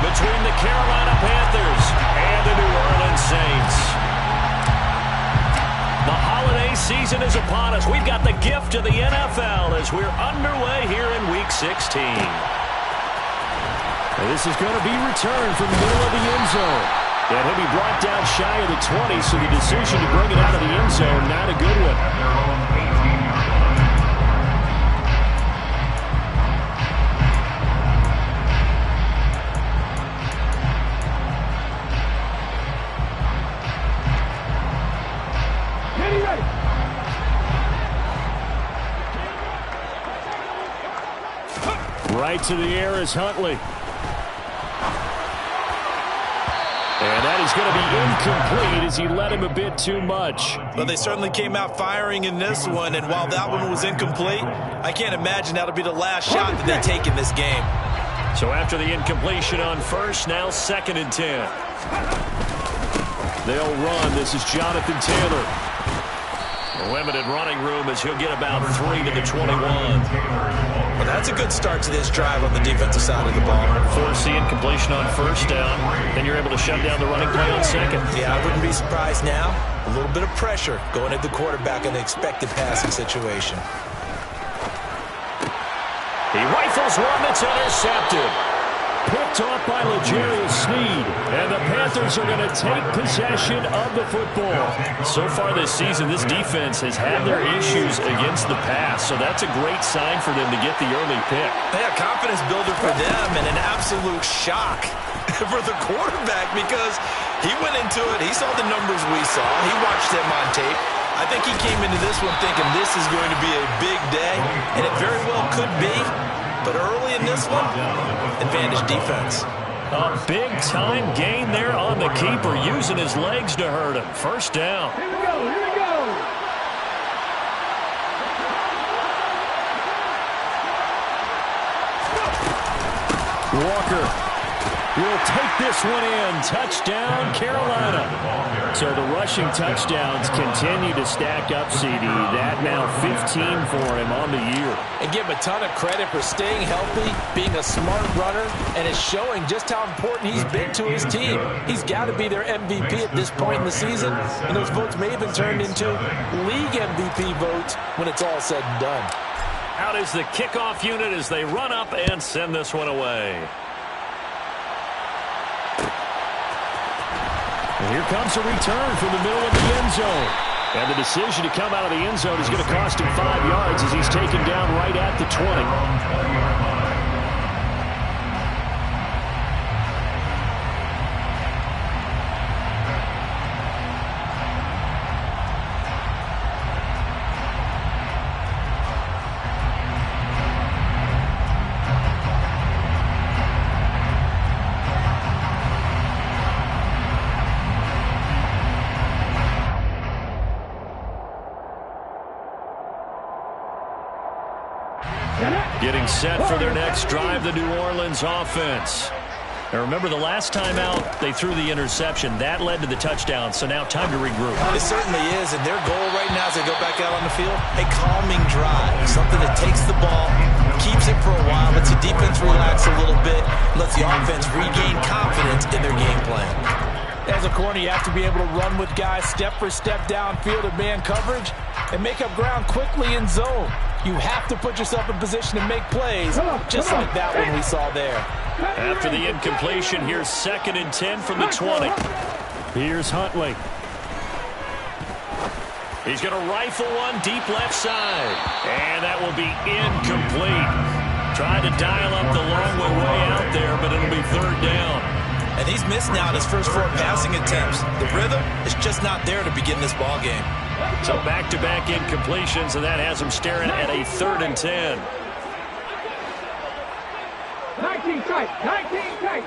between the Carolina Panthers and the New Orleans Saints. The holiday season is upon us. We've got the gift of the NFL as we're underway here in Week 16. This is going to be returned from the middle of the end zone. And he'll be brought down shy of the 20, so the decision to bring it out of the end zone, not a good one. Right to the air is Huntley. And that is going to be incomplete as he led him a bit too much. But they certainly came out firing in this one, and while that one was incomplete, I can't imagine that'll be the last shot that they take in this game. So after the incompletion on first, now 2nd and 10. They'll run. This is Jonathan Taylor. A limited running room as he'll get about 3 to the 21. Well, that's a good start to this drive on the defensive side of the ball. Force the incompletion on first down. Then you're able to shut down the running play on second. Yeah, I wouldn't be surprised now. A little bit of pressure going at the quarterback in the expected passing situation. He rifles one that's intercepted. Picked off by L'Jarius Sneed. And the Panthers are going to take possession of the football. So far this season, this defense has had their issues against the pass. So that's a great sign for them to get the early pick. Yeah, confidence builder for them and an absolute shock for the quarterback because he went into it. He saw the numbers we saw. He watched them on tape. I think he came into this one thinking this is going to be a big day, and it very well could be. But early in this one, advantage defense. A big-time gain there on the keeper, using his legs to hurt him. First down. Here we go, here we go. Walker will take this one in. Touchdown, Carolina. So the rushing touchdowns continue to stack up, CD. That now 15 for him on the year. And give him a ton of credit for staying healthy, being a smart runner, and is showing just how important he's been to his team. He's got to be their MVP at this point in the season, and those votes may have been turned into league MVP votes when it's all said and done. Out is the kickoff unit as they run up and send this one away. And here comes a return from the middle of the end zone. And the decision to come out of the end zone is going to cost him 5 yards as he's taken down right at the 20. Getting set for their next drive, the New Orleans offense. Now remember, the last time out, they threw the interception. That led to the touchdown, so now time to regroup. It certainly is, and their goal right now as they go back out on the field, a calming drive, something that takes the ball, keeps it for a while, lets the defense relax a little bit, lets the offense regain confidence in their game plan. As a corner, you have to be able to run with guys step for step downfield in man coverage and make up ground quickly in zone. You have to put yourself in position to make plays, just like that one we saw there. After the incompletion, here's 2nd and 10 from the 20. Here's Huntley. He's going to rifle one deep left side. And that will be incomplete. Trying to dial up the long way out there, but it'll be 3rd down. And he's missed now his first 4 passing attempts. The rhythm is just not there to begin this ball game. So back-to-back incompletions, and that has him staring at a 3rd and 10. 19 tight, 19 tight.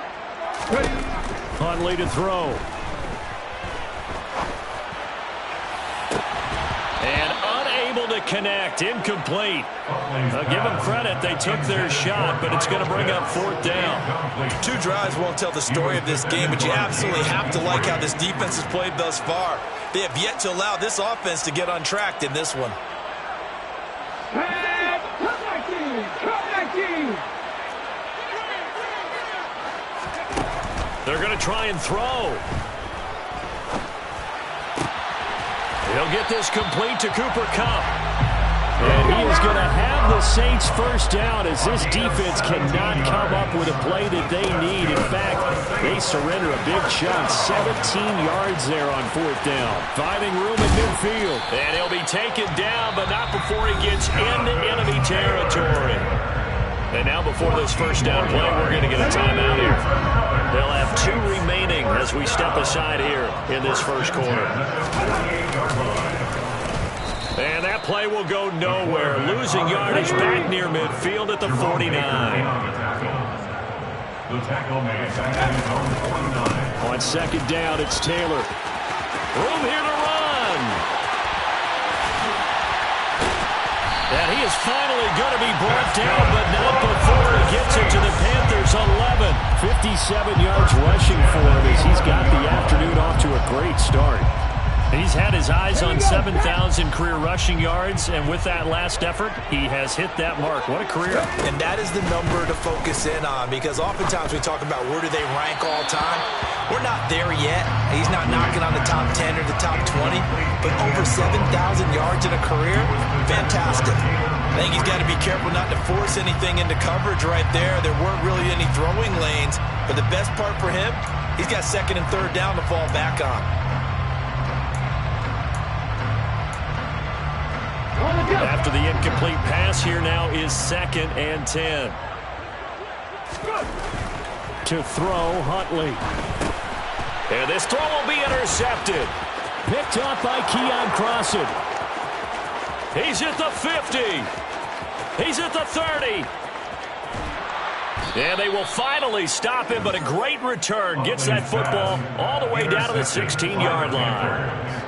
Huntley to throw. And unable to connect, incomplete. Give them credit, they took their shot, but it's going to bring up 4th down. 2 drives won't tell the story of this game, but you absolutely have to like how this defense has played thus far. They have yet to allow this offense to get untracked in this one. They're going to try and throw. He'll get this complete to Cooper Kupp. And he is going to have the Saints first down as this defense cannot come up with a play that they need. In fact, they surrender a big chunk, 17 yards there on fourth down. Finding room at midfield. And he'll be taken down, but not before he gets into enemy territory. And now before this first down play, we're going to get a timeout here. They'll have 2 remaining as we step aside here in this first quarter. And that play will go nowhere. Losing yardage back near midfield at the 49. On second down, it's Taylor. Room here to run. And he is finally going to be brought down, but not before he gets it to the Panthers' 11. 57 yards rushing for him as he's got the afternoon off to a great start. He's had his eyes on 7,000 career rushing yards, and with that last effort, he has hit that mark. What a career. And that is the number to focus in on, because oftentimes we talk about where do they rank all time. We're not there yet. He's not knocking on the top 10 or the top 20, but over 7,000 yards in a career, fantastic. I think he's got to be careful not to force anything into coverage right there. There weren't really any throwing lanes, but the best part for him, he's got second and third down to fall back on. After the incomplete pass, here now is 2nd and 10. To throw, Huntley. And this throw will be intercepted. Picked up by Keon Crossan. He's at the 50. He's at the 30. And they will finally stop him, but a great return. Gets that football all the way down to the 16-yard line.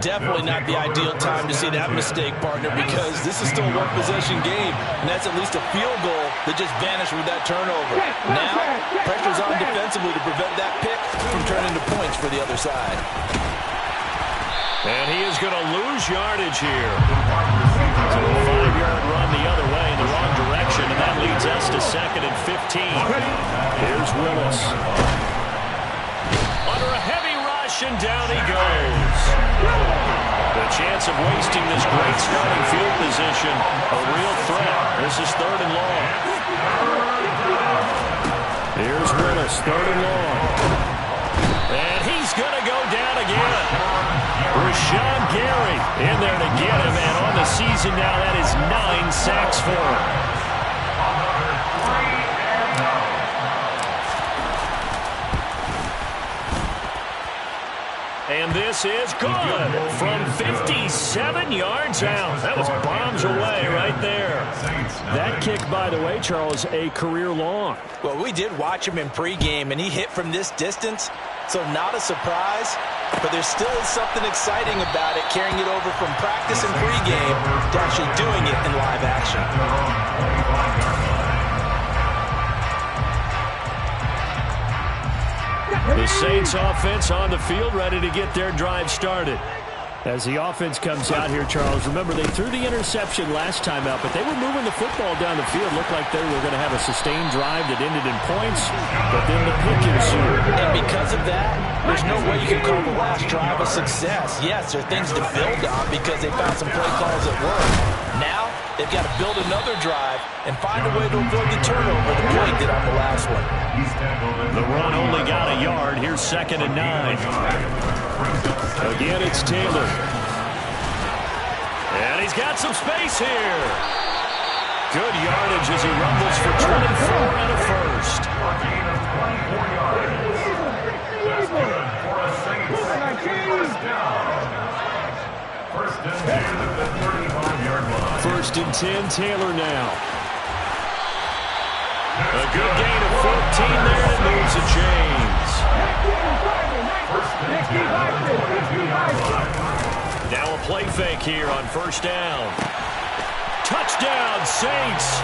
Definitely not the ideal time to see that mistake, partner, because this is still a one-possession game, and that's at least a field goal that just vanished with that turnover. Now, pressure's on defensively to prevent that pick from turning into points for the other side. And he is going to lose yardage here. So a 5-yard run the other way in the wrong direction, and that leads us to 2nd and 15. Here's Willis. Under a heavy rush, and down he goes. The chance of wasting this great starting field position, a real threat. This is 3rd and long. Here's Willis, 3rd and long. And he's going to go down again. Rashawn Gary in there to get him, and on the season now, that is 9 sacks for him. And this is good from 57 yards out. That was bombs away right there. That kick, by the way, Charles, a career long. Well, we did watch him in pregame, and he hit from this distance, so not a surprise. But there still is something exciting about it, carrying it over from practice and pregame to actually doing it in live action. The Saints offense on the field, ready to get their drive started. As the offense comes out here, Charles, remember they threw the interception last time out, but they were moving the football down the field. Looked like they were going to have a sustained drive that ended in points, but then the pick ensued. And because of that, there's no way you can call the last drive a success. Yes, there are things to build on because they found some play calls that work. Now, they've got to build another drive and find a way to avoid the turnover the play did on the last one. The run only got a yard. Here's 2nd and 9. Again, it's Taylor. And he's got some space here. Good yardage as he rumbles for 24 and a first. First and 10, Taylor now. A good gain of 14 there, and it moves the chains. Now a play fake here on first down. Touchdown, Saints.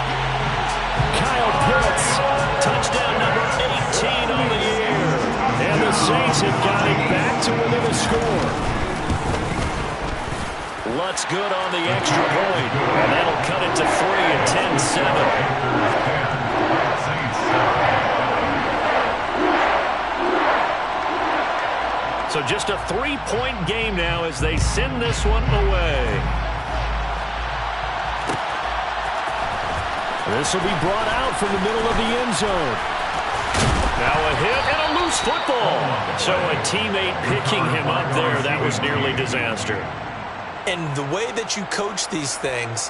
Kyle Pitts. Touchdown number 18 on the year. And the Saints have got it back to within a score. Lutz good on the extra point. And that'll cut it to 3 at 10-7. So just a 3-point game now as they send this one away. This will be brought out from the middle of the end zone. Now a hit and a loose football. So a teammate picking him up there, that was nearly disaster. And the way that you coach these things,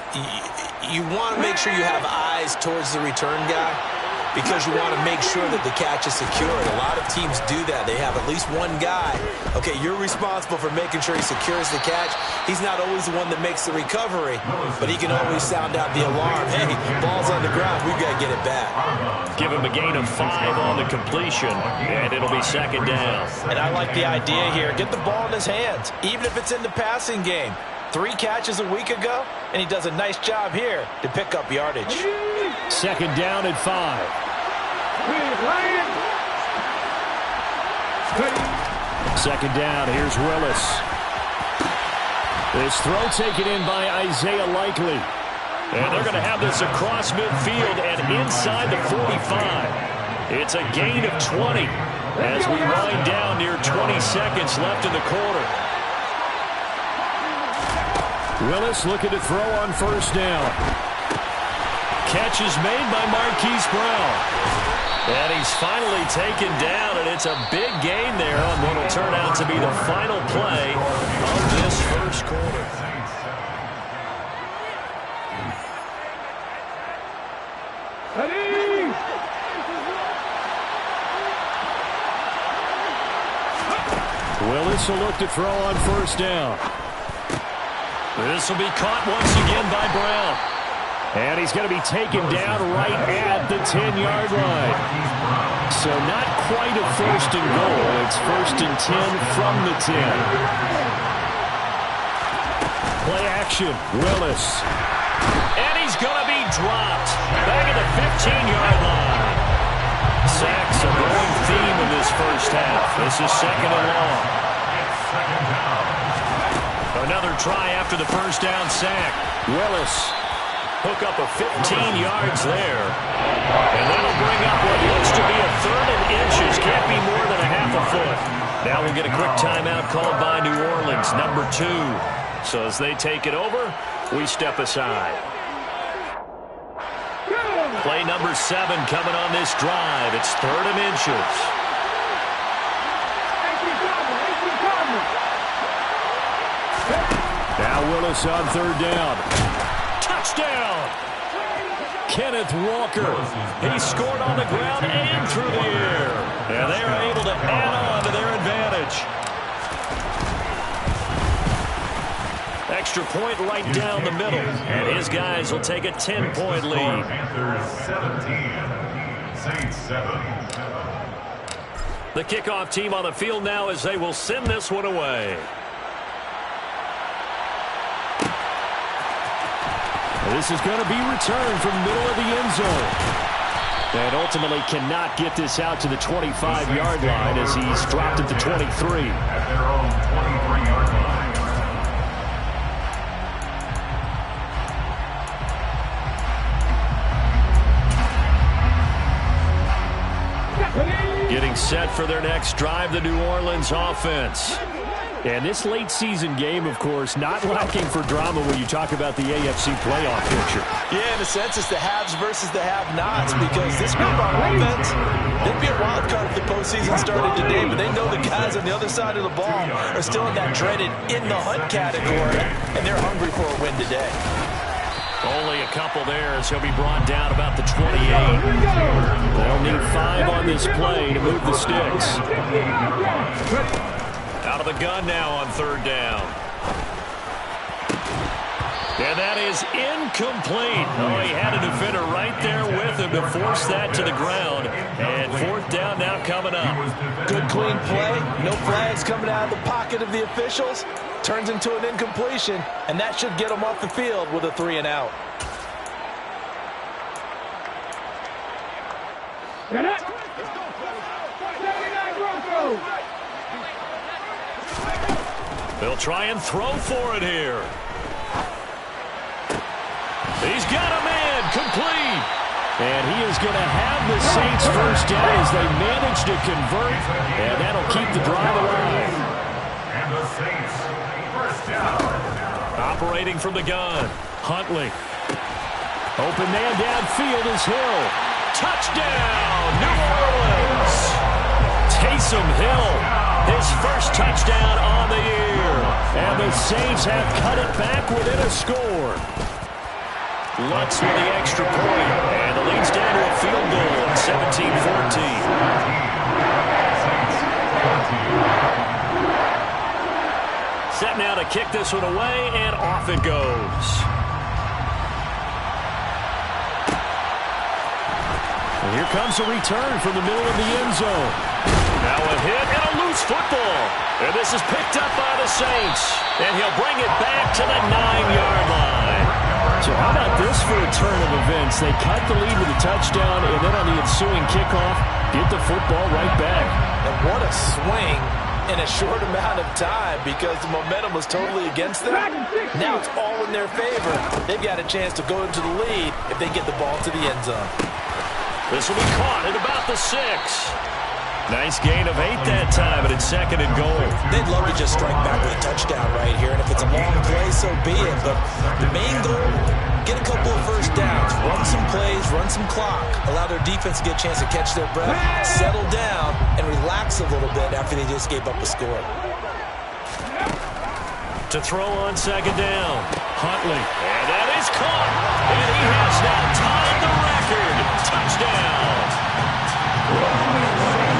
you want to make sure you have eyes towards the return guy because you want to make sure that the catch is secured. A lot of teams do that. They have at least one guy. Okay, you're responsible for making sure he secures the catch. He's not always the one that makes the recovery, but he can always sound out the alarm. Hey, ball's on the ground. We've got to get it back. Give him a gain of 5 on the completion, and it'll be second down. And I like the idea here. Get the ball in his hands, even if it's in the passing game. 3 catches a week ago, and he does a nice job here to pick up yardage. Second down at 5. Second down, here's Willis. This throw taken in by Isaiah Likely. And they're going to have this across midfield and inside the 45. It's a gain of 20 as we wind down near 20 seconds left in the quarter. Willis looking to throw on first down. Catch is made by Marquise Brown. And he's finally taken down, and it's a big gain there on what will turn out to be the final play of this first quarter. Willis will look to throw on first down. This will be caught once again by Brown. And he's going to be taken down right at the 10-yard line. So not quite a first and goal. It's first and 10 from the 10. Play action, Willis. And he's going to be dropped back at the 15-yard line. Sacks a growing theme in this first half. This is second and long. Another try after the first down sack. Willis. Hook up a 15 yards there. And that'll bring up what looks to be a third and inches. Can't be more than a half a foot. Now we'll get a quick timeout called by New Orleans, number 2. So as they take it over, we step aside. Play number 7 coming on this drive. It's third and inches. Now Willis on third down. Touchdown! Kenneth Walker. He scored on the ground and through the air. And they are able to add on to their advantage. Extra point right down the middle. And his guys will take a 10-point lead. The kickoff team on the field now as they will send this one away. This is going to be returned from the middle of the end zone. And ultimately cannot get this out to the 25-yard line as he's dropped at the 23. At their own 23-yard line. Getting set for their next drive, the New Orleans offense. And this late season game, of course, not lacking for drama when you talk about the AFC playoff picture. Yeah, in a sense, it's the haves versus the have-nots because this group on offense, they'd be a wild card if the postseason started today, but they know the guys on the other side of the ball are still in that dreaded in-the-hunt category, and they're hungry for a win today. Only a couple there as he'll be brought down about the 28. They'll need 5 on this play to move the sticks. Out of the gun now on third down. And that is incomplete. Oh, he had a defender right there with him to force that to the ground. And fourth down now coming up. Good clean play. No flags coming out of the pocket of the officials. Turns into an incompletion, and that should get him off the field with a 3 and out. They'll try and throw for it here. He's got a man, complete. And he is going to have the Saints first down as they manage to convert, and that'll keep the drive alive. And the Saints, first down. Operating from the gun, Huntley. Open man downfield is Hill. Touchdown, New Orleans. Taysom Hill, his first touchdown on the year. And the Saints have cut it back within a score. Lutz with the extra point, and the lead's down to a field goal at 17-14. Set now to kick this one away, and off it goes. And here comes a return from the middle of the end zone. Now a hit and a loose football. And this is picked up by the Saints. And he'll bring it back to the 9-yard line. So how about this for a turn of events? They cut the lead with a touchdown, and then on the ensuing kickoff, get the football right back. And what a swing in a short amount of time, because the momentum was totally against them. Now it's all in their favor. They've got a chance to go into the lead if they get the ball to the end zone. This will be caught at about the 6. Nice gain of 8 that time, and it's 2nd and goal. They'd love to just strike back with a touchdown right here, and if it's a long play, so be it. But the main goal, get a couple of first downs, run some plays, run some clock, allow their defense to get a chance to catch their breath, settle down, and relax a little bit after they just gave up a score. To throw on 2nd down, Huntley. And that is caught, and he has now tied the record. Touchdown.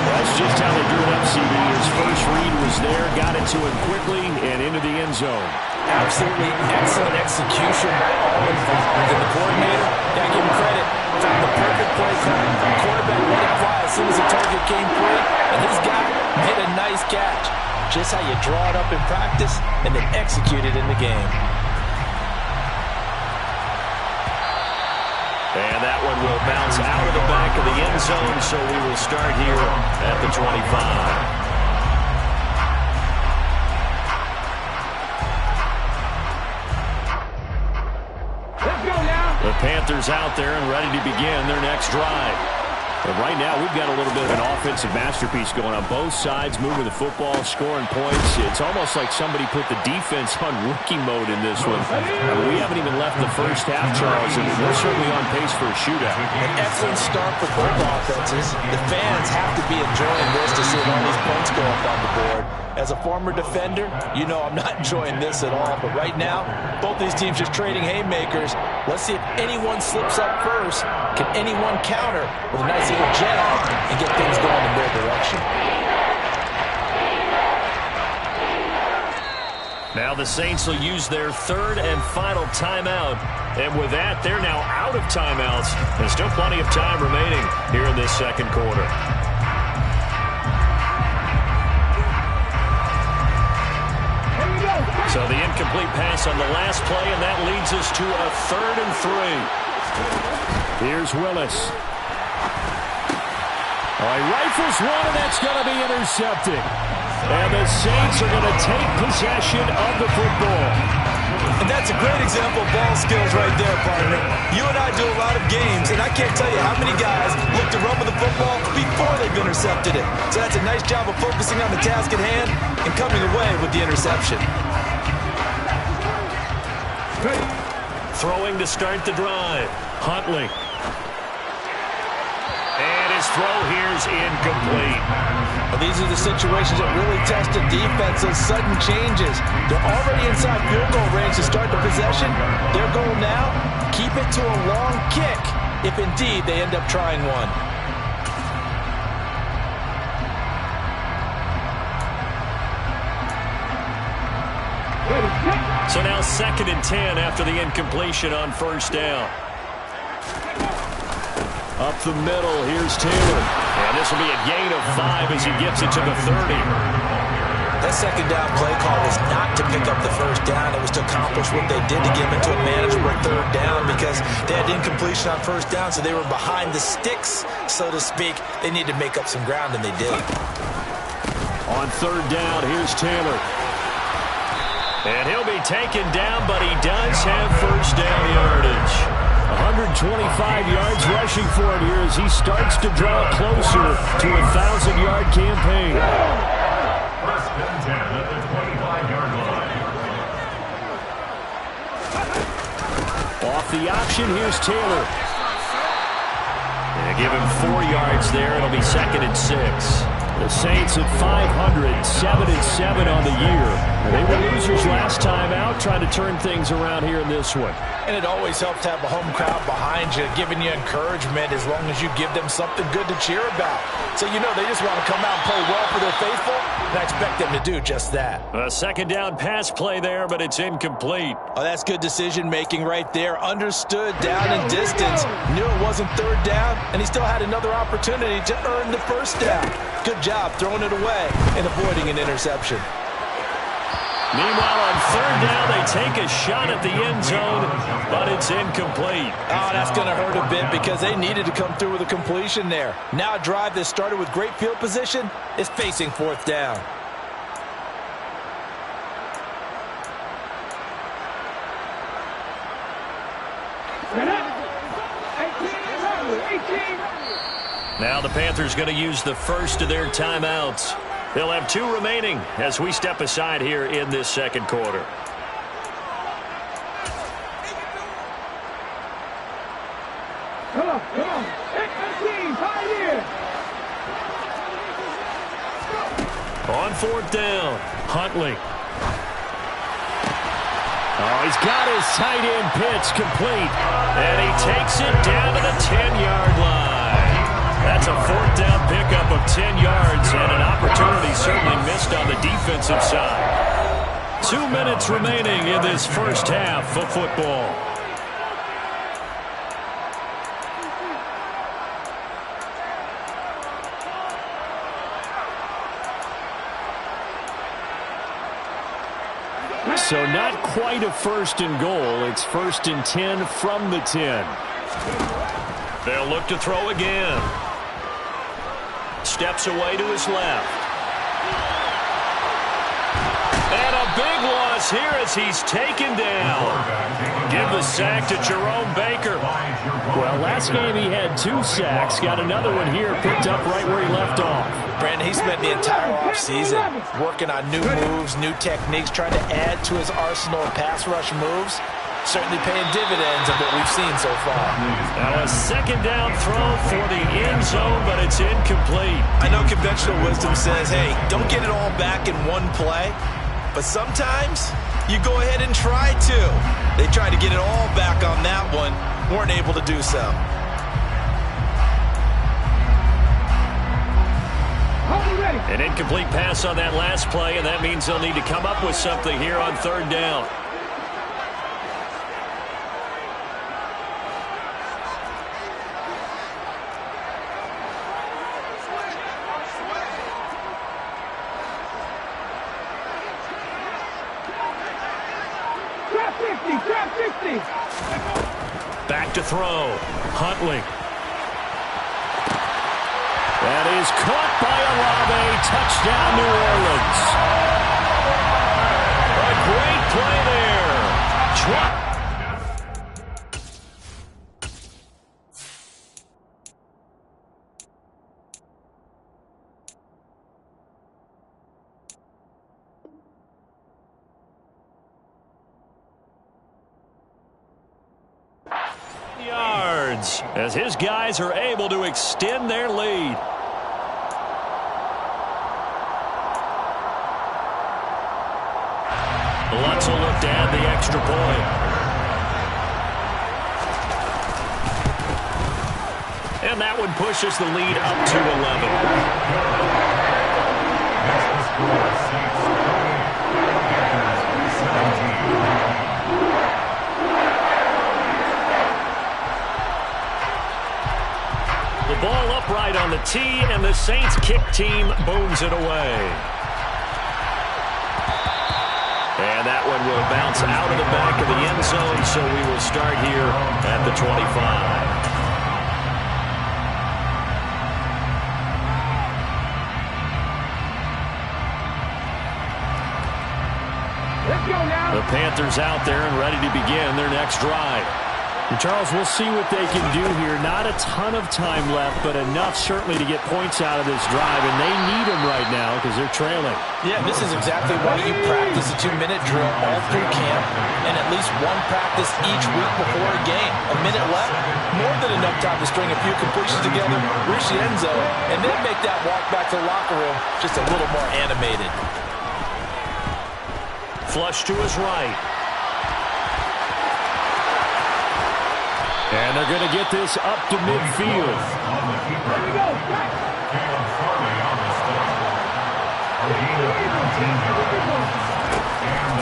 That's just how they drew it up, CB. His first read was there, got it to him quickly, and into the end zone. Absolutely excellent execution by Allen from the coordinator. Gotta give him credit. Found the perfect play call. Quarterback let it fly as soon as the target came free, and his guy made a nice catch. Just how you draw it up in practice and then execute it in the game. And that one will bounce out of the back of the end zone, so we will start here at the 25. The Panthers out there and ready to begin their next drive. But right now, we've got a little bit of an offensive masterpiece going on both sides, moving the football, scoring points. It's almost like somebody put the defense on rookie mode in this one. We haven't even left the first half, Charles, and we're certainly on pace for a shootout. An excellent start for both offenses. The fans have to be enjoying this to see all these points go up on the board. As a former defender, you know I'm not enjoying this at all. But right now, both these teams just trading haymakers. Let's see if anyone slips up first. Can anyone counter with a nice little jet and get things going in their direction? Now the Saints will use their 3rd and final timeout. And with that, they're now out of timeouts. And still plenty of time remaining here in this 2nd quarter. So the incomplete pass on the last play, and that leads us to a 3rd and 3. Here's Willis. Oh, he rifles one, and that's going to be intercepted. And the Saints are going to take possession of the football. And that's a great example of ball skills right there, partner. You and I do a lot of games, and I can't tell you how many guys look to run with the football before they've intercepted it. So that's a nice job of focusing on the task at hand and coming away with the interception. Throwing to start the drive, Huntley. And his throw here's incomplete. Well, these are the situations that really test a defense, those sudden changes. They're already inside field goal range to start the possession. Their goal now, keep it to a long kick, if indeed they end up trying one. So now 2nd and 10 after the incompletion on 1st down. Up the middle, here's Taylor. And this will be a gain of 5 as he gets it to the 30. That 2nd down play call was not to pick up the 1st down. It was to accomplish what they did to get them into a manageable 3rd down, because they had incompletion on 1st down, so they were behind the sticks, so to speak. They needed to make up some ground, and they did. On 3rd down, here's Taylor. And he'll be taken down, but he does have 1st down yardage. 125 yards rushing for him here as he starts to draw closer to a 1,000-yard campaign. First and 10 at the 20. the option. Here's Taylor. Give him 4 yards there. It'll be 2nd and 6. The Saints at 500, 7-7 on the year. They were losers last time out, trying to turn things around here in this one. And it always helps to have a home crowd behind you, giving you encouragement as long as you give them something good to cheer about. So you know they just want to come out and play well for their faithful, and I expect them to do just that. A 2nd down pass play there, but it's incomplete. Oh, that's good decision-making right there. Understood down and distance. Knew it wasn't 3rd down, and he still had another opportunity to earn the 1st down. Good job throwing it away and avoiding an interception. Meanwhile, on 3rd down, they take a shot at the end zone, but it's incomplete. Oh, that's going to hurt a bit because they needed to come through with a completion there. Now a drive that started with great field position is facing 4th down. Now the Panthers going to use the first of their timeouts. They'll have 2 remaining as we step aside here in this 2nd quarter. Come on. On 4th down, Huntley. Oh, he's got his tight end pitch complete. And he takes it down to the 10-yard line. That's a 4th down pickup of 10 yards and an opportunity certainly missed on the defensive side. 2 minutes remaining in this first half of football. So not quite a 1st and goal. It's 1st and 10 from the 10. They'll look to throw again. Steps away to his left. And a big loss here as he's taken down. Give the sack to Jerome Baker. Well, last game he had 2 sacks. Got another one here, picked up right where he left off. Brandon, he spent the entire offseason working on new moves, new techniques, trying to add to his arsenal of pass rush moves. Certainly paying dividends of what we've seen so far. Now a 2nd down throw for the end zone, but it's incomplete. I know conventional wisdom says, hey, don't get it all back in one play. But sometimes you go ahead and try to. They tried to get it all back on that one. Weren't able to do so. An incomplete pass on that last play, and that means they'll need to come up with something here on 3rd down. Back to throw. Huntley. That is caught by Olave. Touchdown, New Orleans. A great play there. Yards as his guys are able to extend their lead. Lutz will look to add the extra point. And that one pushes the lead up to 11. The ball upright on the tee, and the Saints kick team booms it away. And that one will bounce out of the back of the end zone, so we will start here at the 25. Let's go now. The Panthers out there and ready to begin their next drive. And Charles, we'll see what they can do here. Not a ton of time left, but enough certainly to get points out of this drive, and they need them right now. now because they're trailing. Yeah, this is exactly why you practice a 2-minute drill all through camp and at least one practice each week before a game. A minute left, more than enough time to string a few completions together, reach the end zone, and then make that walk back to the locker room just a little more animated. Flush to his right. And they're going to get this up to midfield.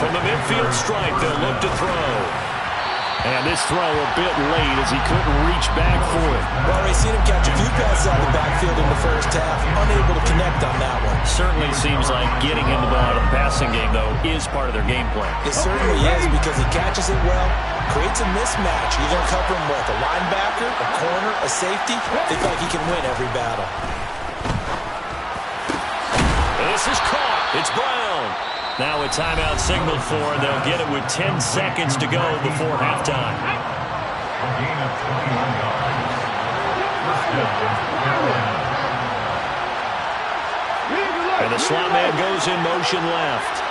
From the midfield stripe, they'll look to throw. And this throw a bit late as he couldn't reach back for it. Well, we've seen him catch a few passes out of the backfield in the first half, unable to connect on that one. Certainly seems like getting him the ball out of the passing game, though, is part of their game plan. It certainly is because he catches it well, creates a mismatch. You're going to cover him with a linebacker, a corner, a safety. They feel like he can win every battle. This is caught. It's Brown. Now a timeout signaled for, and they'll get it with 10 seconds to go before halftime. And the slot man goes in motion left.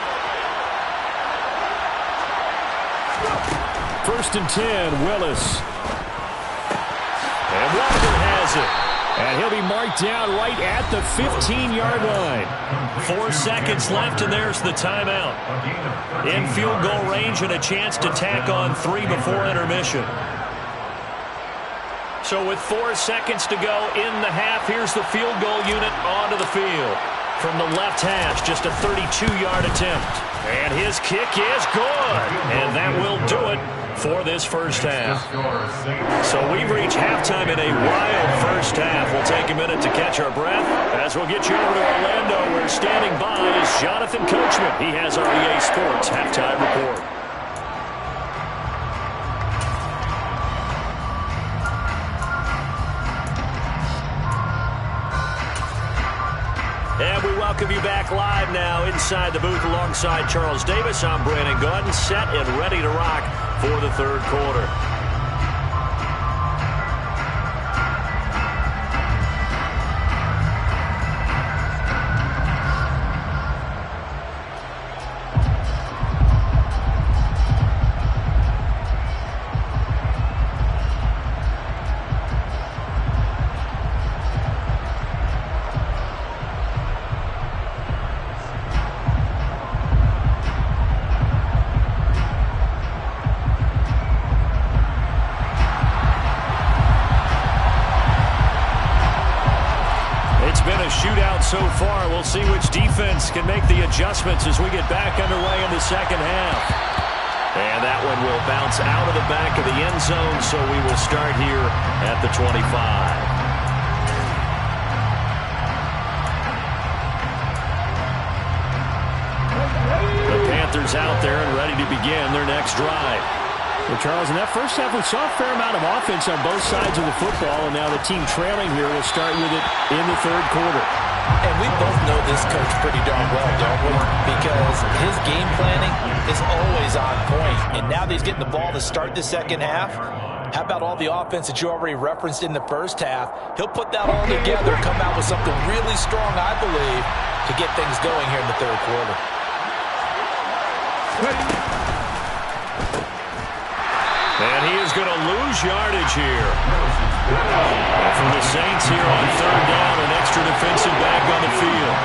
1st and 10, Willis. And Walker has it. And he'll be marked down right at the 15-yard line. 4 seconds left, and there's the timeout. In field goal range and a chance to tack on 3 before intermission. So with 4 seconds to go in the half, here's the field goal unit onto the field. From the left hash, just a 32-yard attempt. And his kick is good. And that will do it for this first half. So we've reached halftime in a wild first half. We'll take a minute to catch our breath as we'll get you over to Orlando, where standing by is Jonathan Coachman. He has our EA Sports halftime report. And we welcome you back live now inside the booth alongside Charles Davis. I'm Brandon Gaudin, set and ready to rock for the third quarter. So far, we'll see which defense can make the adjustments as we get back underway in the second half. And that one will bounce out of the back of the end zone, so we will start here at the 25. The Panthers out there and ready to begin their next drive. Well, Charles, in that first half, we saw a fair amount of offense on both sides of the football, and now the team trailing here will start with it in the third quarter. And we both know this coach pretty darn well, don't we? Because his game planning is always on point. And now that he's getting the ball to start the second half, how about all the offense that you already referenced in the first half? He'll put that all together, come out with something really strong, I believe, to get things going here in the third quarter. And he is going to lose yardage here. And for the Saints here on third down, an extra defensive back on the field.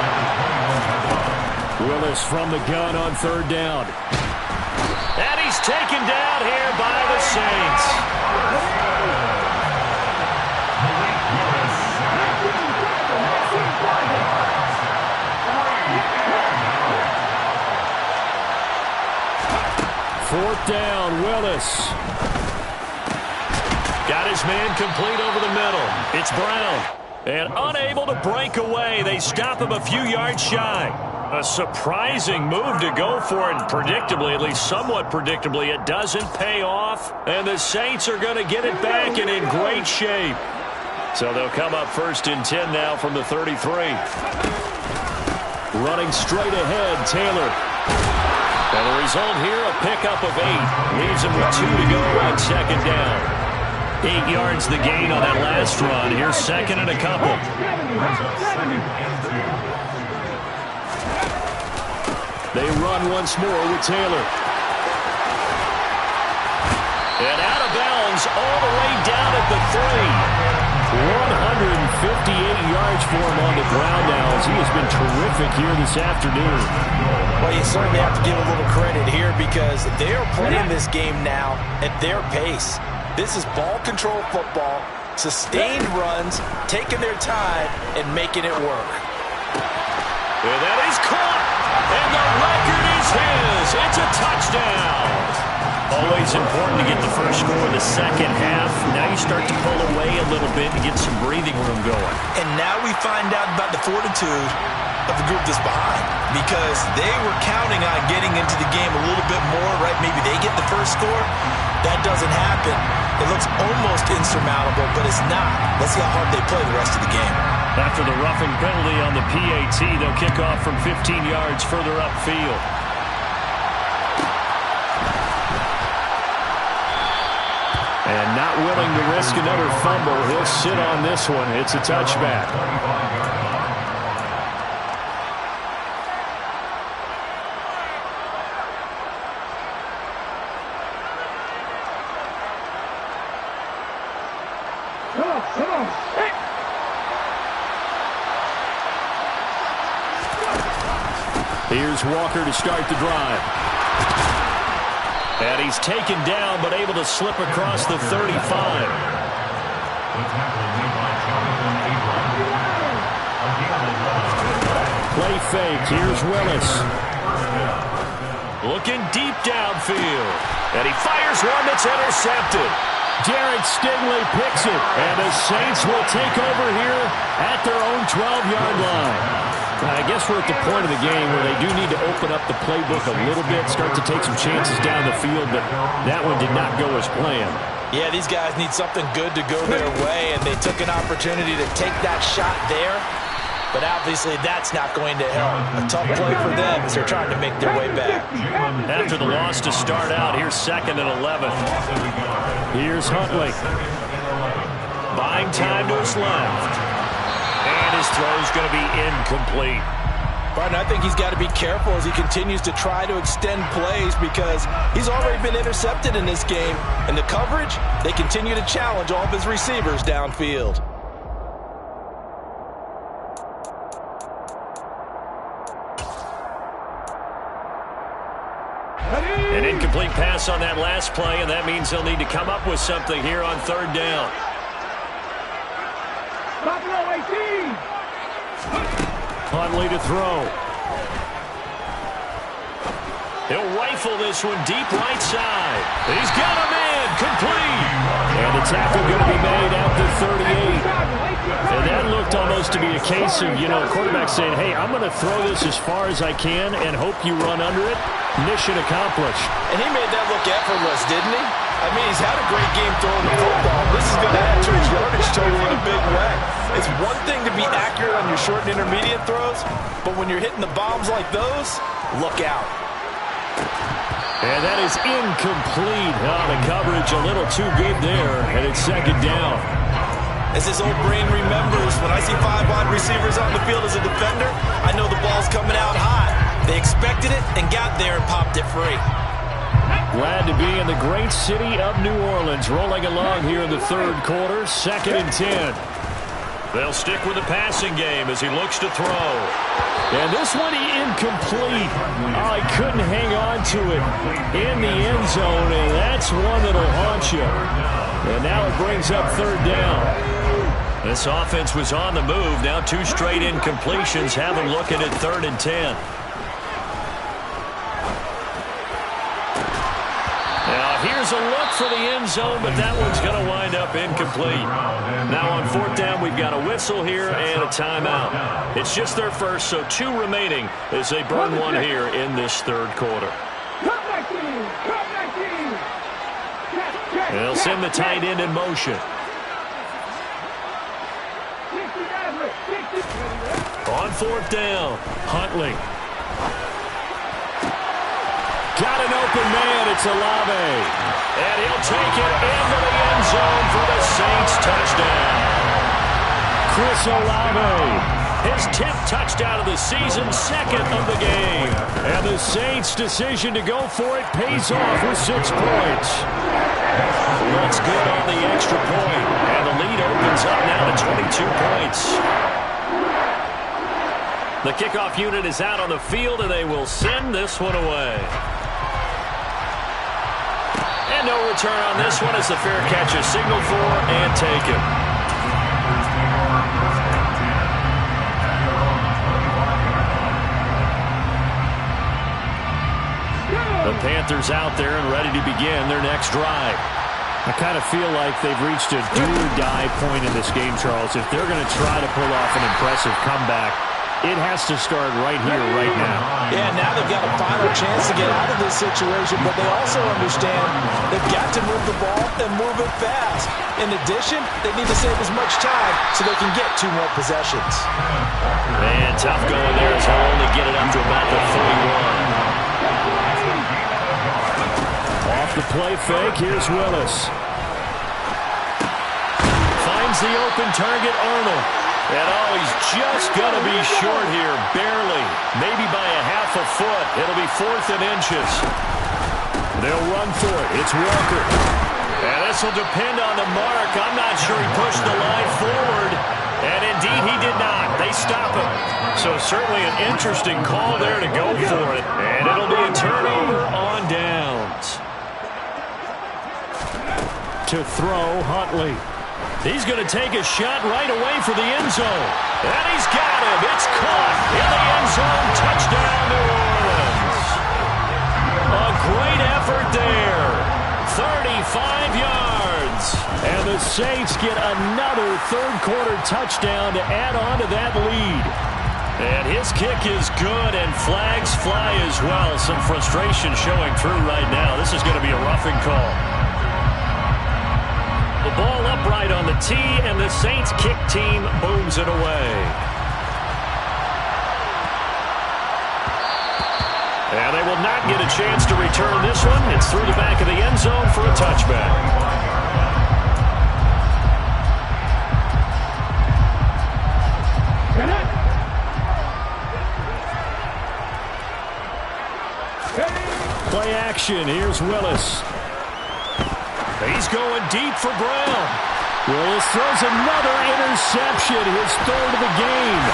Willis from the gun on third down. And he's taken down here by the Saints. Fourth down, Willis. Got his man complete over the middle. It's Brown. And unable to break away. They stop him a few yards shy. A surprising move to go for it. Predictably, at least somewhat predictably, it doesn't pay off. And the Saints are going to get it back and in great shape. So they'll come up 1st and 10 now from the 33. Running straight ahead, Taylor. And the result here, a pickup of 8. Leaves him with 2 to go on second down. 8 yards the gain on that last run. Here's second and a couple. They run once more with Taylor. And out of bounds all the way down at the 3. 158 yards for him on the ground now as he has been terrific here this afternoon. Well, you certainly have to give a little credit here because they are playing this game now at their pace. This is ball control football, sustained runs, taking their time, and making it work. And that is caught, and the record is his. It's a touchdown. Always important to get the first score in the second half. Now you start to pull away a little bit and get some breathing room going. And now we find out about the fortitude of the group that's behind because they were counting on getting into the game a little bit more, right? Maybe they get the first score. That doesn't happen. It looks almost insurmountable, but it's not. Let's see how hard they play the rest of the game. After the roughing penalty on the PAT, they'll kick off from 15 yards further upfield. And not willing to risk another fumble. He'll sit on this one. It's a touchback. Here's Walker to start the drive. And he's taken down, but able to slip across the 35. Play fake. Here's Willis. Looking deep downfield. And he fires one that's intercepted. Jared Stingley picks it. And the Saints will take over here at their own 12-yard line. I guess we're at the point of the game where they do need to open up the playbook a little bit, start to take some chances down the field, but that one did not go as planned. Yeah, these guys need something good to go their way, and they took an opportunity to take that shot there, but obviously that's not going to help. A tough play for them as they're trying to make their way back. After the loss to start out, here's 2nd and 11. Here's Huntley. Buying time to his left. And his throw's going to be incomplete. But I think he's got to be careful as he continues to try to extend plays because he's already been intercepted in this game. And the coverage, they continue to challenge all of his receivers downfield. An incomplete pass on that last play, and that means they'll need to come up with something here on 3rd down. Huntley to throw. He'll rifle this one deep right side. He's got him in. Complete. And the tackle going to be made at the 38. And that looked almost to be a case of, quarterback saying, hey, I'm going to throw this as far as I can and hope you run under it. Mission accomplished. And he made that look effortless, didn't he? I mean, he's had a great game throwing the football. This is going to add to his yardage total in a big way. It's one thing to be accurate on your short and intermediate throws, but when you're hitting the bombs like those, look out. And that is incomplete. Oh, the coverage a little too good there, and it's 2nd down. As his old brain remembers, when I see 5 wide receivers on the field as a defender, I know the ball's coming out hot. They expected it and got there and popped it free. Glad to be in the great city of New Orleans, rolling along here in the 3rd quarter, 2nd and 10. They'll stick with the passing game as he looks to throw. And this one incomplete. Oh, he couldn't hang on to it in the end zone, and that's one that'll haunt you. And now it brings up 3rd down. This offense was on the move. Now 2 straight incompletions have them looking at 3rd and 10. Now here's a look for the end zone, but that one's going to wind up incomplete. Now on 4th down, we've got a whistle here and a timeout. It's just their first, so 2 remaining as they burn one here in this 3rd quarter. They'll send the tight end in motion. On 4th down, Huntley. Got an open man. It's Olave. And he'll take it into the end zone for the Saints touchdown. Chris Olave His 10th touchdown of the season, 2nd of the game. And the Saints' decision to go for it pays off with 6 points. Looks good on the extra point. And the lead opens up now to 22 points. The kickoff unit is out on the field, and they will send this one away. And no return on this one as the fair catch is signaled for and taken. The Panthers out there and ready to begin their next drive. I kind of feel like they've reached a do-or-die point in this game, Charles. If they're going to try to pull off an impressive comeback, it has to start right here, right now. Yeah, now they've got a final chance to get out of this situation, but they also understand they've got to move the ball and move it fast. In addition, they need to save as much time so they can get 2 more possessions. Man, tough going there as they'll only get it up to about the 41. Off the play fake, here's Willis. Finds the open target, Arnold. And oh, he's just going to be short here, barely. Maybe by a half a foot. It'll be 4th and inches. They'll run for it. It's Walker. And this will depend on the mark. I'm not sure he pushed the line forward. And indeed, he did not. They stop him. So certainly an interesting call there to go for it. And it'll be a turnover on downs. To throw, Huntley. He's going to take a shot right away for the end zone. And he's got him. It's caught in the end zone. Touchdown, New Orleans. A great effort there. 35 yards. And the Saints get another third-quarter touchdown to add on to that lead. And his kick is good, and flags fly as well. Some frustration showing through right now. This is going to be a roughing call. The ball upright on the tee, and the Saints kick team booms it away. And they will not get a chance to return this one. It's through the back of the end zone for a touchback. Play action. Here's Willis. He's going deep for Brown. Willis throws another interception, his 3rd of the game.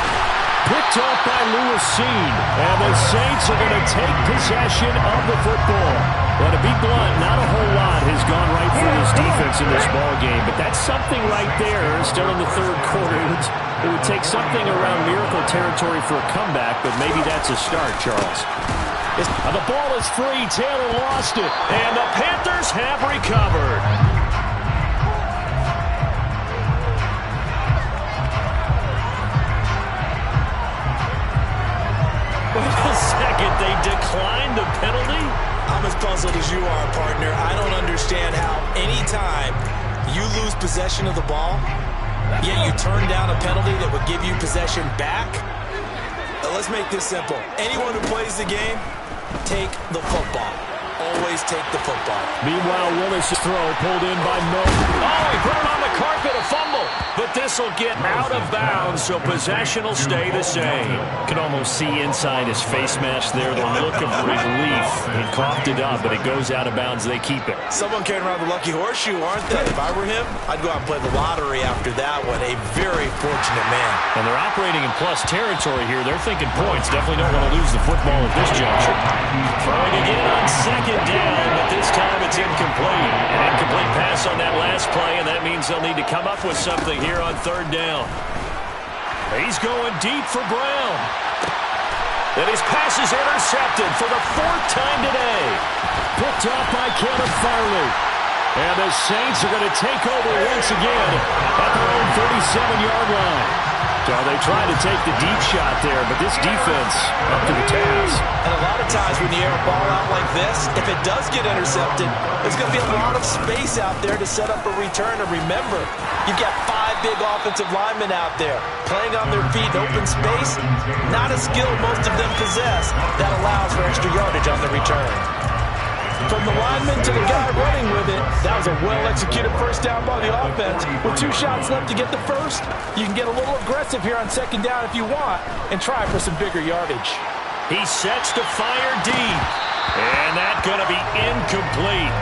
Picked off by Lewis Seen. And the Saints are going to take possession of the football. Well, to be blunt, not a whole lot has gone right for this defense in this ball game, but that's something right there still in the 3rd quarter. It would take something around miracle territory for a comeback, but maybe that's a start, Charles. The ball is free. Taylor lost it. And the Panthers have recovered. Wait a second. They declined the penalty? I'm as puzzled as you are, partner. I don't understand how anytime you lose possession of the ball, yet you turn down a penalty that would give you possession back. Let's make this simple. Anyone who plays the game, take the football. Always take the football. Meanwhile, Willis' throw pulled in by Mo. Oh, he put it on the carpet, a fumble. But this will get out of bounds, so possession will stay the same. Can almost see inside his face mask there, the look of relief. He coughed it up, but it goes out of bounds. They keep it. Someone carrying around the lucky horseshoe, aren't they? If I were him, I'd go out and play the lottery after that one. A very fortunate man. And they're operating in plus territory here. They're thinking points. Definitely don't want to lose the football at this juncture. Throwing again on 2nd down, but this time it's incomplete. An incomplete pass on that last play, and that means they'll need to come up with something here on 3rd down. He's going deep for Brown. And his pass is intercepted for the 4th time today. Picked off by Caleb Farley. And the Saints are going to take over once again at their own 37-yard line. So they tried to take the deep shot there, but this defense up to the task. And a lot of times when you air a ball out like this, if it does get intercepted, there's going to be a lot of space out there to set up a return. And remember, you've got 5 big offensive linemen out there playing on their feet in open space. Not a skill most of them possess that allows for extra yardage on the return. From the lineman to the guy running with it, that was a well-executed first down by the offense. With 2 shots left to get the first, you can get a little aggressive here on second down if you want and try for some bigger yardage. He sets to fire deep. And that's going to be incomplete.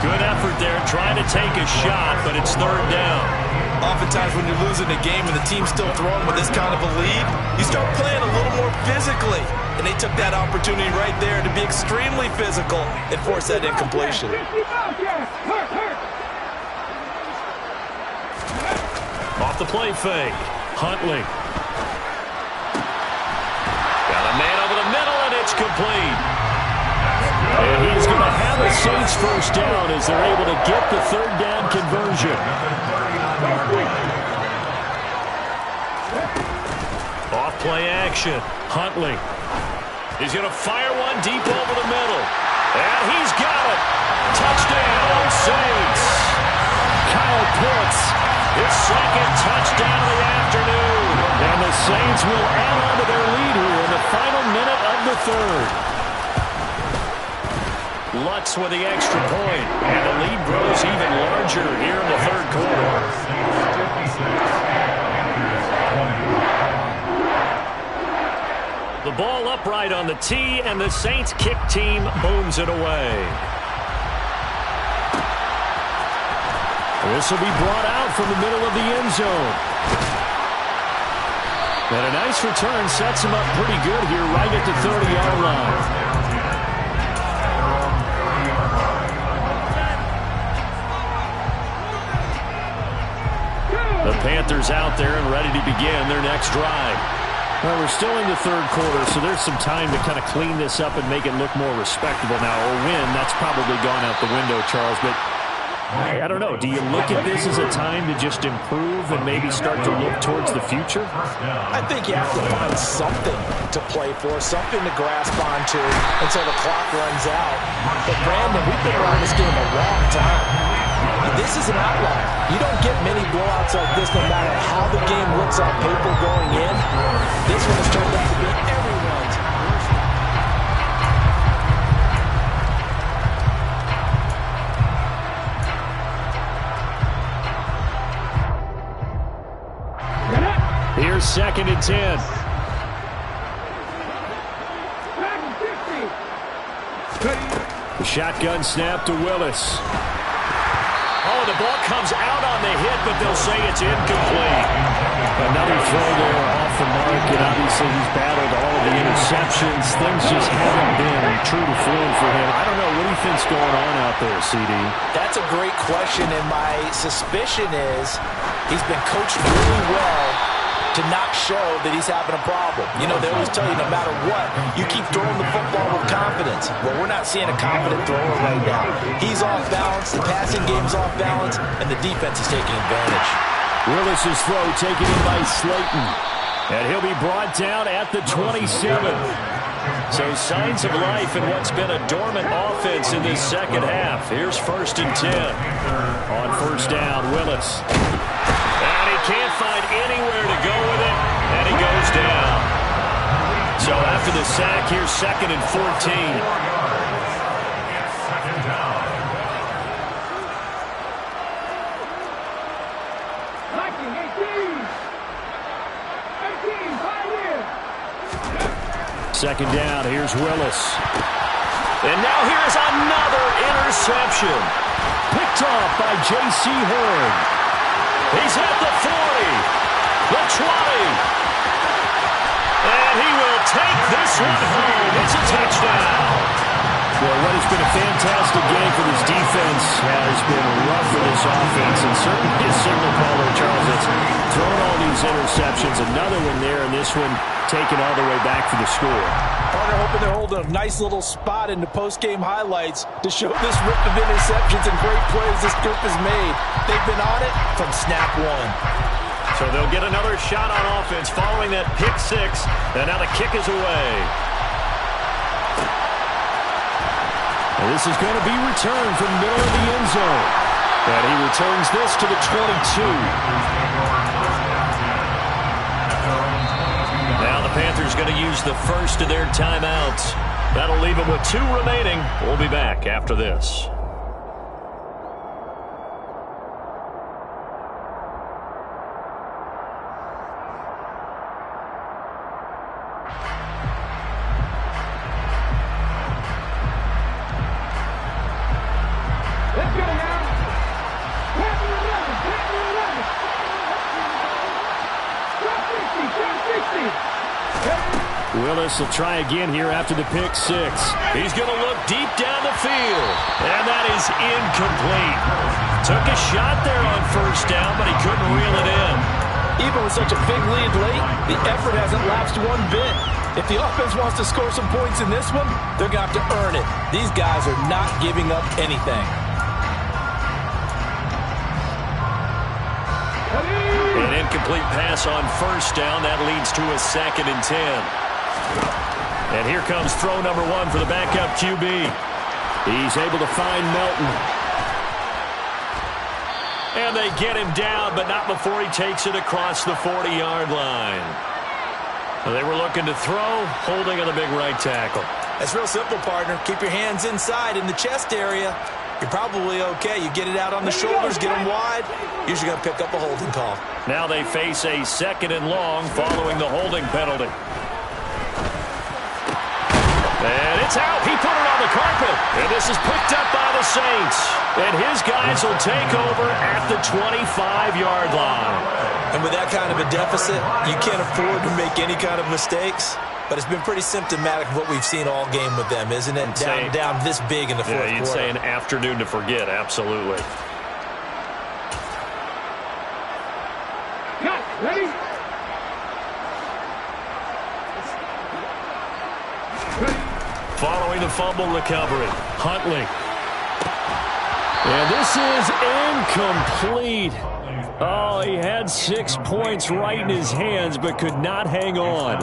Good effort there trying to take a shot, but it's third down. Oftentimes when you're losing a game and the team's still throwing with this kind of a lead, you start playing a little more physically. And they took that opportunity right there to be extremely physical and force that incompletion. Off the play fake. Huntley. Got a man over the middle, and it's complete. And he's going to have a Saints first down as they're able to get the third down conversion. Off play action. Huntley. He's going to fire one deep over the middle. And he's got it. Touchdown, Saints. Kyle Pitts, his second touchdown of the afternoon. And the Saints will add on to their lead here in the final minute of the third. Lutz with the extra point. And the lead grows even larger here in the third quarter. The ball upright on the tee, and the Saints kick team booms it away. This will be brought out from the middle of the end zone. And a nice return sets him up pretty good here right at the 30-yard line. The Panthers out there and ready to begin their next drive. Well, we're still in the third quarter, so there's some time to kind of clean this up and make it look more respectable now. Or win, that's probably gone out the window, Charles. But I don't know. Do you look at this as a time to just improve and maybe start to look towards the future? I think you have to find something to play for, something to grasp onto until the clock runs out. But, Brandon, we've been around this game a long time. This is an outlier. You don't get many blowouts like this no matter how the game looks on paper going in. This one has turned out to be everyone's worst. Here's 2nd and 10. The shotgun snap to Willis. Oh, the ball comes out on the hit, but they'll say it's incomplete. Another throw there off the mark, and obviously he's battled all of the interceptions. Things just haven't been true to form for him. I don't know. What do you think's going on out there, CD? That's a great question, and my suspicion is he's been coached really well to not show that he's having a problem. You know, they always tell you no matter what, you keep throwing the football with confidence. Well, we're not seeing a confident thrower right now. He's off balance, the passing game's off balance, and the defense is taking advantage. Willis's throw taken in by Slayton. And he'll be brought down at the 27. So signs of life in what's been a dormant offense in this second half. Here's 1st and 10. On first down, Willis. And he can't find anywhere to go with it, and he goes down. So after the sack, here's 2nd and 14. Second down, here's Willis. And now here's another interception. Picked off by J.C. Horn. He's at the 40, the 20. And he will take this one home. It's a touchdown. Well, what has been a fantastic game for this defense has been rough for this offense. And certainly a signal caller, Charles, that's thrown all these interceptions. Another one there, and this one taken all the way back for the score. Partner hoping they're holding a nice little spot in the post-game highlights to show this rip of interceptions and great plays this group has made. They've been on it from snap one. So they'll get another shot on offense following that pick six. And now the kick is away. And this is going to be returned from the middle of the end zone. And he returns this to the 22. Now the Panthers going to use the first of their timeouts. That'll leave him with 2 remaining. We'll be back after this. Let's go now. Pass and 11. Pass and 11. Drop 60. Drop 60. Willis will try again here after the pick 6. He's going to look deep down the field. And that is incomplete. Took a shot there on first down, but he couldn't reel it in. Even with such a big lead late, the effort hasn't lapsed one bit. If the offense wants to score some points in this one, they're going to have to earn it. These guys are not giving up anything. An incomplete pass on first down. That leads to a 2nd and 10. And here comes throw number 1 for the backup QB. He's able to find Melton. And they get him down, but not before he takes it across the 40-yard line. They were looking to throw, holding on the big right tackle. That's real simple, partner. Keep your hands inside in the chest area. You're probably okay. You get it out on the shoulders, get them wide. Usually going to pick up a holding call. Now they face a 2nd and long following the holding penalty. And it's out. He put it on the carpet. And this is picked up by the Saints. And his guys will take over at the 25-yard line. And with that kind of a deficit, you can't afford to make any kind of mistakes. But it's been pretty symptomatic of what we've seen all game with them, isn't it? Down this big in the fourth quarter. You'd say an afternoon to forget, absolutely. Cut. Ready? Following the fumble recovery, Huntley. And this is incomplete. Oh, he had 6 points right in his hands, but could not hang on.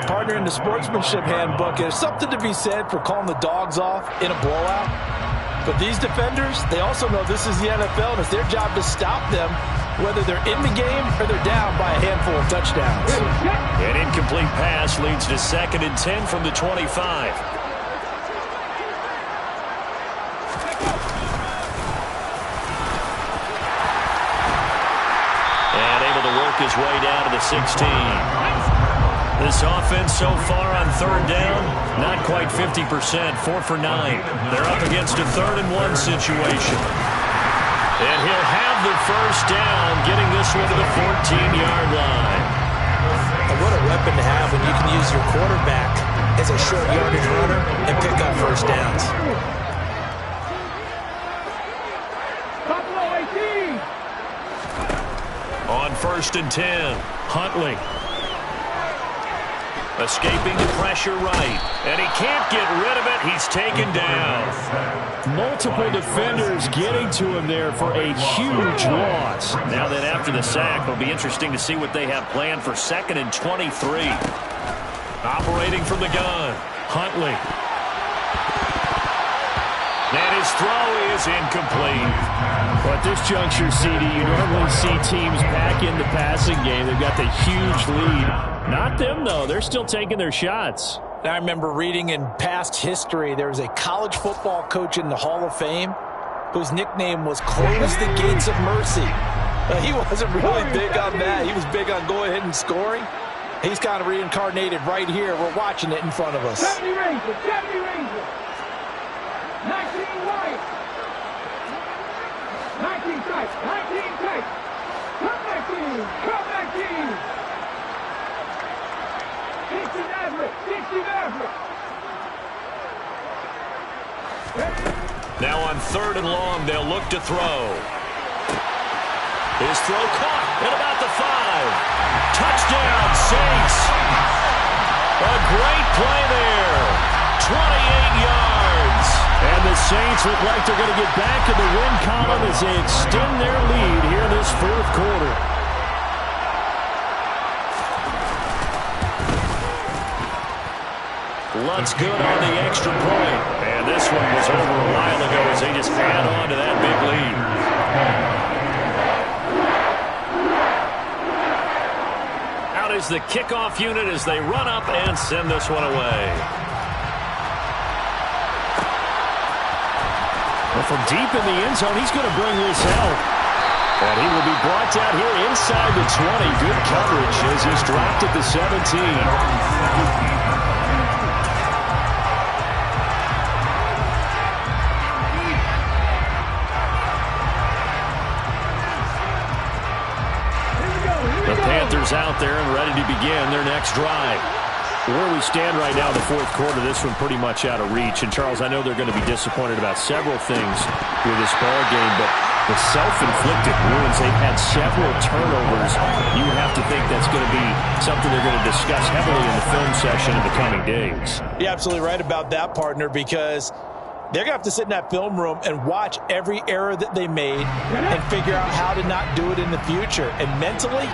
Partner, in the sportsmanship handbook, there's something to be said for calling the dogs off in a blowout. But these defenders, they also know this is the NFL, and it's their job to stop them, whether they're in the game or they're down by a handful of touchdowns. An incomplete pass leads to 2nd and 10 from the 25. And able to work his way down to the 16. This offense so far on 3rd down, not quite 50%, 4 for 9. They're up against a 3rd and 1 situation. And he'll have the first down, getting this one to the 14-yard line. And what a weapon to have when you can use your quarterback as a short yardage runner and pick up first downs. Buffalo 18. On 1st and 10, Huntley. Escaping the pressure right. And he can't get rid of it. He's taken down. Multiple defenders getting to him there for a huge loss. Now that after the sack, it'll be interesting to see what they have planned for 2nd and 23. Operating from the gun, Huntley. And his throw is incomplete. Well, at this juncture, CD, you normally see teams back in the passing game. They've got the huge lead. Not them, though. They're still taking their shots. I remember reading in past history, there was a college football coach in the Hall of Fame whose nickname was Close the Gates of Mercy. He wasn't really big on that. He was big on go ahead and scoring. He's kind of reincarnated right here. We're watching it in front of us. 70 Rangers. 70 Rangers. 19 white. 19 tight. 19 tight. Come back team. Come back team. 60 Maverick. 60 Maverick. Now on 3rd and long, they'll look to throw. His throw caught at about the 5. Touchdown, Saints. A great play there. 28 yards. And the Saints look like they're going to get back in the win column as they extend their lead here this 4th quarter. Lutz good on the extra point. And this one was over a while ago as they just add on to that big lead. Out is the kickoff unit as they run up and send this one away. Well, from deep in the end zone, he's going to bring this out. And he will be brought down here inside the 20. Good coverage as he's dropped at the 17. The Panthers out there and ready to begin their next drive. Where we stand right now in the fourth quarter, this one pretty much out of reach. And, Charles, I know they're going to be disappointed about several things with this ball game, but the self-inflicted wounds, they've had several turnovers. You have to think that's going to be something they're going to discuss heavily in the film session in the coming days. You're absolutely right about that, partner, because they're going to have to sit in that film room and watch every error that they made and figure out how to not do it in the future. And mentally,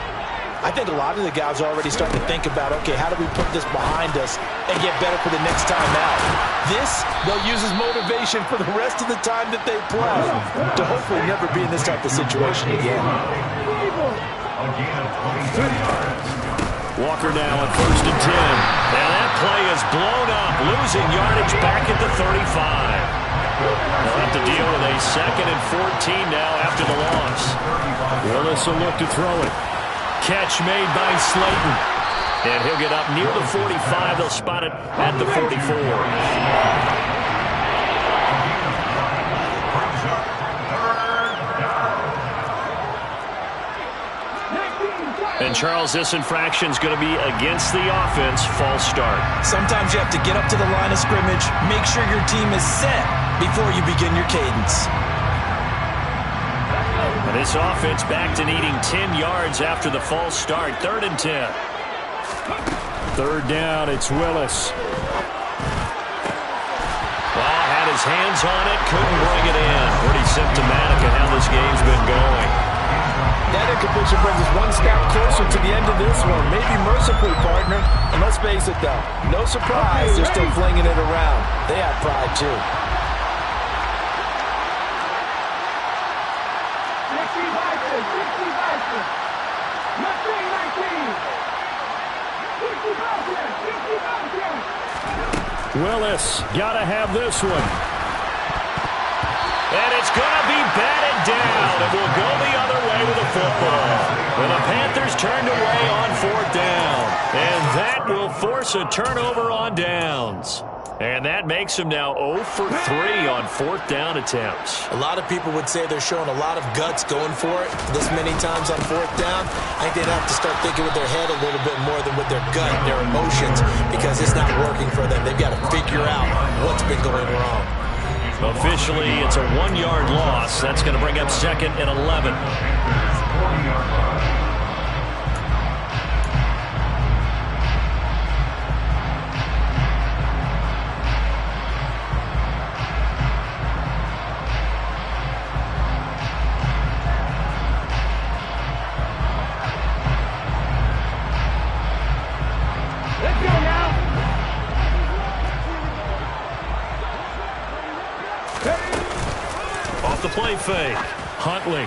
I think a lot of the guys are already starting to think about, okay, how do we put this behind us and get better for the next time out? This, they'll use as motivation for the rest of the time that they play to hopefully never be in this type of situation again. Walker now at 1st and 10. Now that play is blown up, losing yardage back at the 35. They'll have to deal with a 2nd and 14 now after the loss. Willis will look to throw it. Catch made by Slayton. And he'll get up near the 45. They'll spot it at the 44. And, Charles, this infraction is going to be against the offense. False start. Sometimes you have to get up to the line of scrimmage, make sure your team is set before you begin your cadence. And this offense back to needing 10 yards after the false start. 3rd and 10. 3rd down, it's Willis. Well, had his hands on it, couldn't bring it in. Pretty symptomatic of how this game's been going. That incompletion brings us one step closer to the end of this one. Maybe mercifully, partner. And let's face it, though. No surprise, they're still flinging it around. They have pride, too. Willis, gotta have this one. And it's going to be batted down. It will go the other way with the football. And the Panthers turned away on 4th down. And that will force a turnover on downs. And that makes them now 0 for 3 on 4th down attempts. A lot of people would say they're showing a lot of guts going for it this many times on 4th down. I think they'd have to start thinking with their head a little bit more than with their gut and their emotions, because it's not working for them. They've got to figure out what's been going wrong. Officially, it's a 1-yard loss. That's going to bring up 2nd and 11. Off the play fake. Huntley.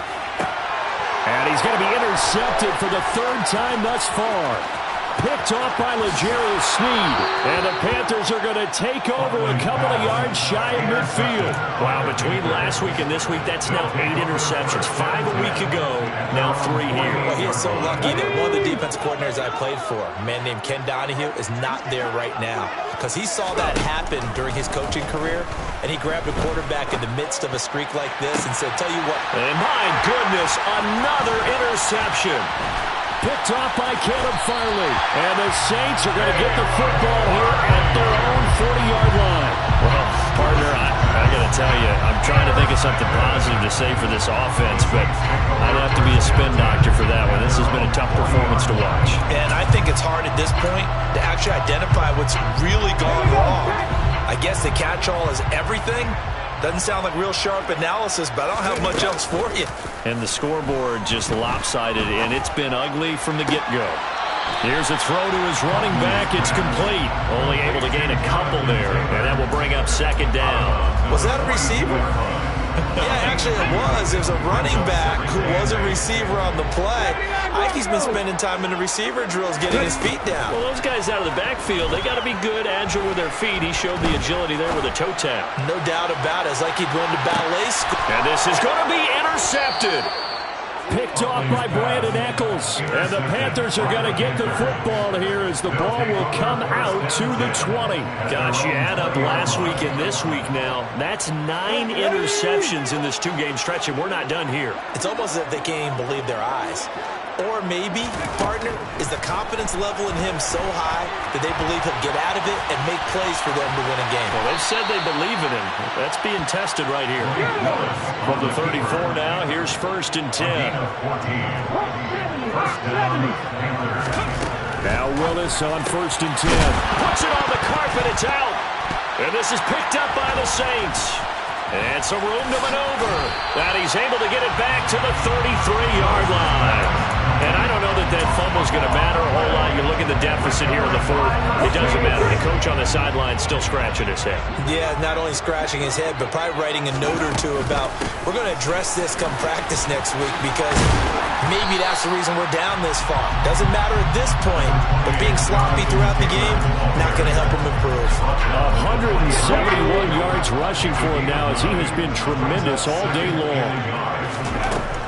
And he's going to be intercepted for the 3rd time thus far. Picked off by L'Jarius Sneed. And the Panthers are going to take over a couple of yards shy of midfield. Wow, between last week and this week, that's now 8 interceptions. 5 a week ago, now 3 here. Well, he is so lucky that one of the defensive coordinators I played for, a man named Ken Donahue, is not there right now. Because he saw that happen during his coaching career, and he grabbed a quarterback in the midst of a streak like this and said, tell you what. And my goodness, another interception. Picked off by Caleb Farley. And the Saints are going to get the football here at their own 40-yard line. Well, partner, I got to tell you, I'm trying to think of something positive to say for this offense, but I'd have to be a spin doctor for that one. This has been a tough performance to watch. And I think it's hard at this point to actually identify what's really gone wrong. I guess the catch-all is everything. Doesn't sound like real sharp analysis, but I don't have much else for you. And the scoreboard just lopsided, and it's been ugly from the get-go. Here's a throw to his running back. It's complete. Only able to gain a couple there, and that will bring up 2nd down. Was that a receiver? Yeah, actually it was. It was a running back who was a receiver on the play. I think he's been spending time in the receiver drills getting his feet down. Well, those guys out of the backfield, they got to be good, agile with their feet. He showed the agility there with a toe tap. No doubt about it. It's like he'd gone to ballet school. And this is going to be intercepted. Picked off by Brandon Eccles. And the Panthers are going to get the football here as the ball will come out to the 20. Gosh, you add up last week and this week now. That's 9 interceptions in this 2-game stretch, and we're not done here. It's almost as if they can't even believe their eyes. Or maybe, partner, is the confidence level in him so high that they believe he'll get out of it and make plays for them to win a game. Well, they've said they believe in him. That's being tested right here. From the 34 now, here's 1st and 10. Now Willis on 1st and 10. Puts it on the carpet. It's out. And this is picked up by the Saints. And some room to maneuver. And he's able to get it back to the 33-yard line. And I don't know that that fumble's going to matter a whole lot. You look at the deficit here in the 4th. It doesn't matter. The coach on the sideline still scratching his head. Yeah, not only scratching his head, but probably writing a note or two about we're going to address this come practice next week because maybe that's the reason we're down this far. Doesn't matter at this point, but being sloppy throughout the game, not going to help him improve. 171 yards rushing for him now as he has been tremendous all day long.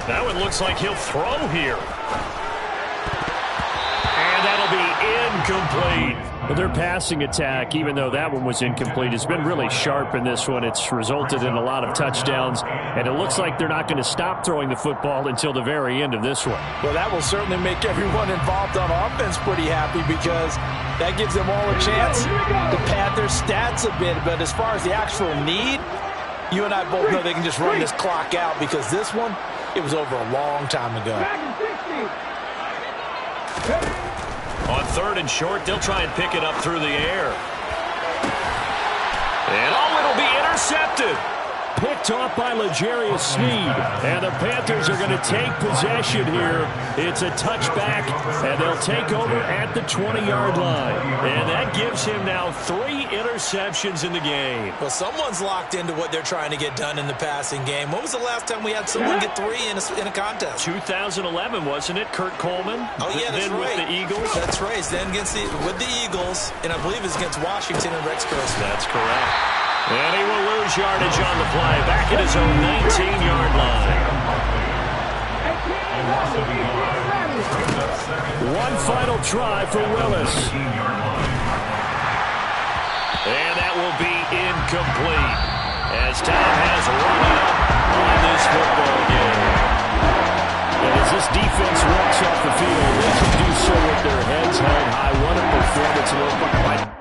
Now it looks like he'll throw here. And that'll be incomplete. Well, their passing attack, even though that one was incomplete, has been really sharp in this one. It's resulted in a lot of touchdowns, and it looks like they're not going to stop throwing the football until the very end of this one. Well, that will certainly make everyone involved on offense pretty happy because that gives them all a chance to pad their stats a bit. But as far as the actual need, you and I both know they can just run this clock out because this one, it was over a long time ago. On 3rd and short, they'll try and pick it up through the air. And it'll be intercepted. Picked off by L'Jarius Sneed. And the Panthers are going to take possession here. It's a touchback, and they'll take over at the 20-yard line. And that gives him now 3 interceptions in the game. Well, someone's locked into what they're trying to get done in the passing game. When was the last time we had someone get 3 in a contest? 2011, wasn't it? Kurt Coleman? Oh, yeah, that's then right. With the Eagles? That's right. Then with the Eagles, and I believe it's against Washington and Rex Grossman. That's correct. And he will lose yardage on the play. Back at his own 19-yard line. One final try for Willis. And that will be incomplete as time has run out on this football game. And as this defense walks off the field, they can do so with their heads held high. What a performance.